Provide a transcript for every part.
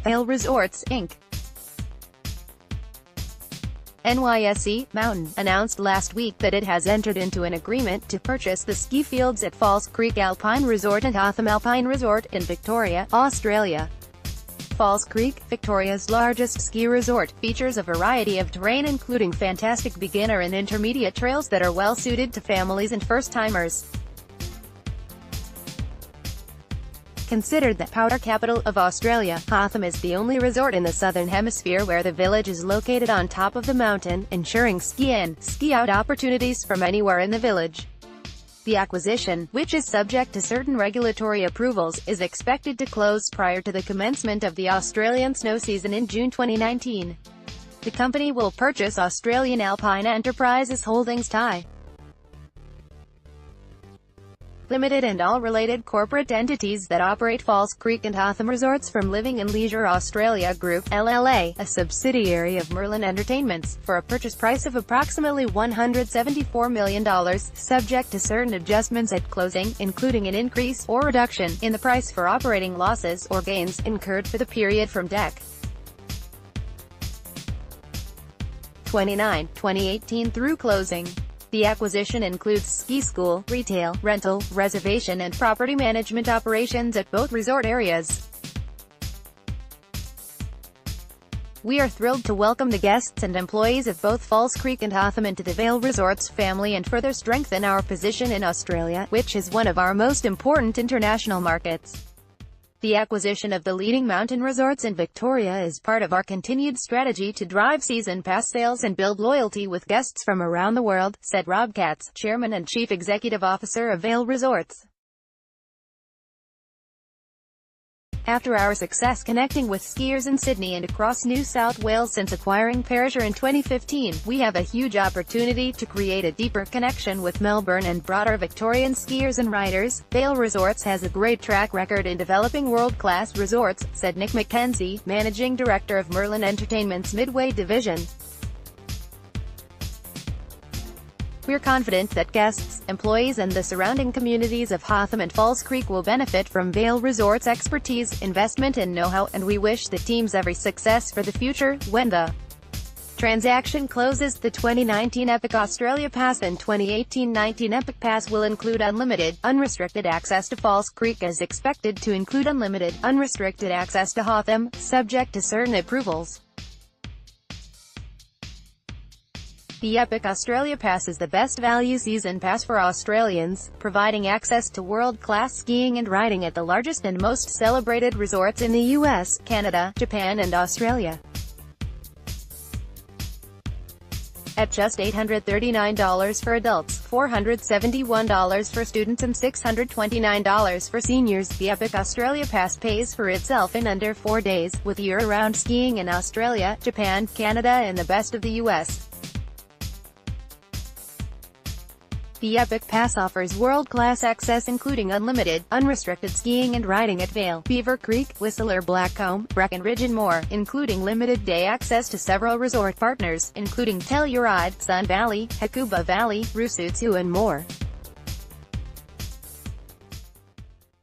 Vail Resorts, Inc. NYSE Mountain announced last week that it has entered into an agreement to purchase the ski fields at Falls Creek Alpine Resort and Hotham Alpine Resort in Victoria, Australia. Falls Creek, Victoria's largest ski resort, features a variety of terrain including fantastic beginner and intermediate trails that are well suited to families and first-timers. Considered the powder capital of Australia, Hotham is the only resort in the Southern Hemisphere where the village is located on top of the mountain, ensuring ski-in, ski-out opportunities from anywhere in the village. The acquisition, which is subject to certain regulatory approvals, is expected to close prior to the commencement of the Australian snow season in June 2019. The company will purchase Australian Alpine Enterprises Holdings Thai Limited and all related corporate entities that operate Falls Creek and Hotham Resorts from Living and Leisure Australia Group, LLA, a subsidiary of Merlin Entertainments, for a purchase price of approximately $174 million, subject to certain adjustments at closing, including an increase or reduction in the price for operating losses or gains incurred for the period from Dec. 29, 2018 through closing. The acquisition includes ski school, retail, rental, reservation and property management operations at both resort areas. We are thrilled to welcome the guests and employees of both Falls Creek and Hotham into the Vail Resorts family and further strengthen our position in Australia, which is one of our most important international markets. The acquisition of the leading mountain resorts in Victoria is part of our continued strategy to drive season pass sales and build loyalty with guests from around the world, said Rob Katz, Chairman and Chief Executive Officer of Vail Resorts. After our success connecting with skiers in Sydney and across New South Wales since acquiring Perisher in 2015, we have a huge opportunity to create a deeper connection with Melbourne and broader Victorian skiers and riders. Vail Resorts has a great track record in developing world-class resorts, said Nick McKenzie, Managing Director of Merlin Entertainment's Midway division. We're confident that guests, employees and the surrounding communities of Hotham and Falls Creek will benefit from Vail Resorts' expertise, investment and know-how, and we wish the teams every success for the future. When the transaction closes, the 2019 Epic Australia Pass and 2018-19 Epic Pass will include unlimited, unrestricted access to Falls Creek as expected to include unlimited, unrestricted access to Hotham, subject to certain approvals. The Epic Australia Pass is the best value season pass for Australians, providing access to world-class skiing and riding at the largest and most celebrated resorts in the US, Canada, Japan and Australia. At just $839 for adults, $471 for students and $629 for seniors, the Epic Australia Pass pays for itself in under 4 days, with year-round skiing in Australia, Japan, Canada and the best of the US. The Epic Pass offers world-class access including unlimited, unrestricted skiing and riding at Vail, Beaver Creek, Whistler Blackcomb, Breckenridge and more, including limited day access to several resort partners, including Telluride, Sun Valley, Hakuba Valley, Rusutsu and more.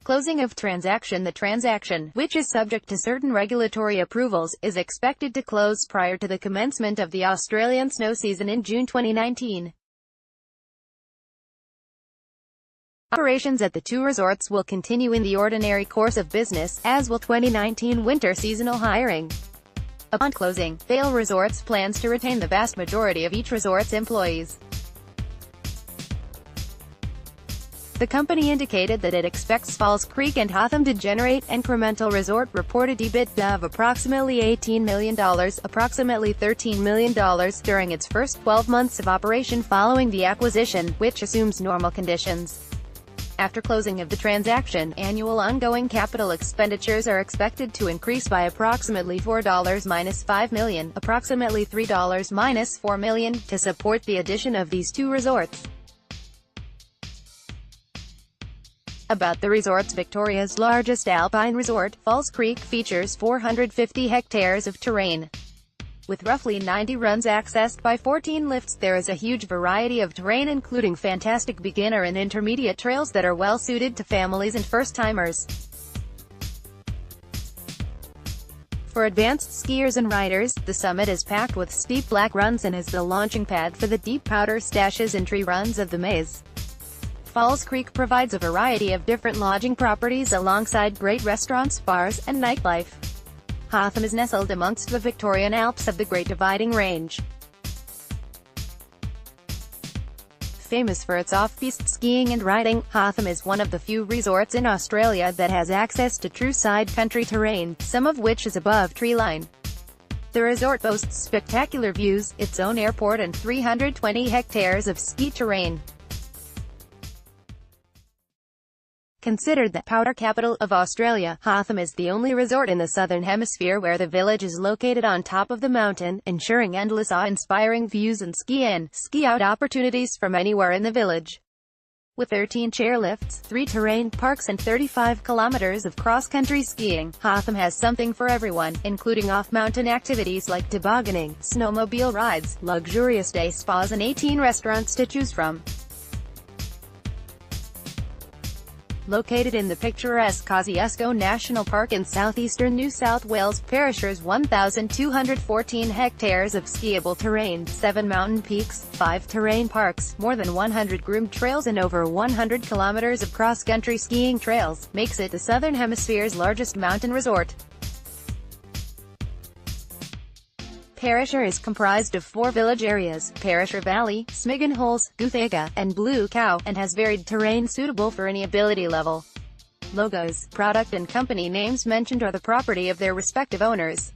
Closing of transaction. The transaction, which is subject to certain regulatory approvals, is expected to close prior to the commencement of the Australian snow season in June 2019. Operations at the two resorts will continue in the ordinary course of business, as will 2019 winter seasonal hiring. Upon closing, Vail Resorts plans to retain the vast majority of each resort's employees. The company indicated that it expects Falls Creek and Hotham to generate incremental resort reported EBITDA of approximately $18 million, approximately $13 million, during its first 12 months of operation following the acquisition, which assumes normal conditions. After closing of the transaction, annual ongoing capital expenditures are expected to increase by approximately $4-5 million, approximately $3-4 million, to support the addition of these two resorts. About the resorts. Victoria's largest alpine resort, Falls Creek, features 450 hectares of terrain. With roughly 90 runs accessed by 14 lifts, there is a huge variety of terrain including fantastic beginner and intermediate trails that are well suited to families and first-timers. For advanced skiers and riders, the summit is packed with steep black runs and is the launching pad for the deep powder stashes and tree runs of the maze. Falls Creek provides a variety of different lodging properties alongside great restaurants, bars, and nightlife. Hotham is nestled amongst the Victorian Alps of the Great Dividing Range. Famous for its off-piste skiing and riding, Hotham is one of the few resorts in Australia that has access to true side-country terrain, some of which is above treeline. The resort boasts spectacular views, its own airport and 320 hectares of ski terrain. Considered the powder capital of Australia, Hotham is the only resort in the Southern Hemisphere where the village is located on top of the mountain, ensuring endless awe-inspiring views and ski-in, ski-out opportunities from anywhere in the village. With 13 chairlifts, 3 terrain parks and 35 kilometers of cross-country skiing, Hotham has something for everyone, including off-mountain activities like tobogganing, snowmobile rides, luxurious day spas and 18 restaurants to choose from. Located in the picturesque Kosciuszko National Park in southeastern New South Wales, Parishers 1,214 hectares of skiable terrain, 7 mountain peaks, 5 terrain parks, more than 100 groomed trails and over 100 kilometers of cross-country skiing trails, makes it the Southern Hemisphere's largest mountain resort. Perisher is comprised of 4 village areas, Perisher Valley, Smigan Holes, Guthega, and Blue Cow, and has varied terrain suitable for any ability level. Logos, product and company names mentioned are the property of their respective owners.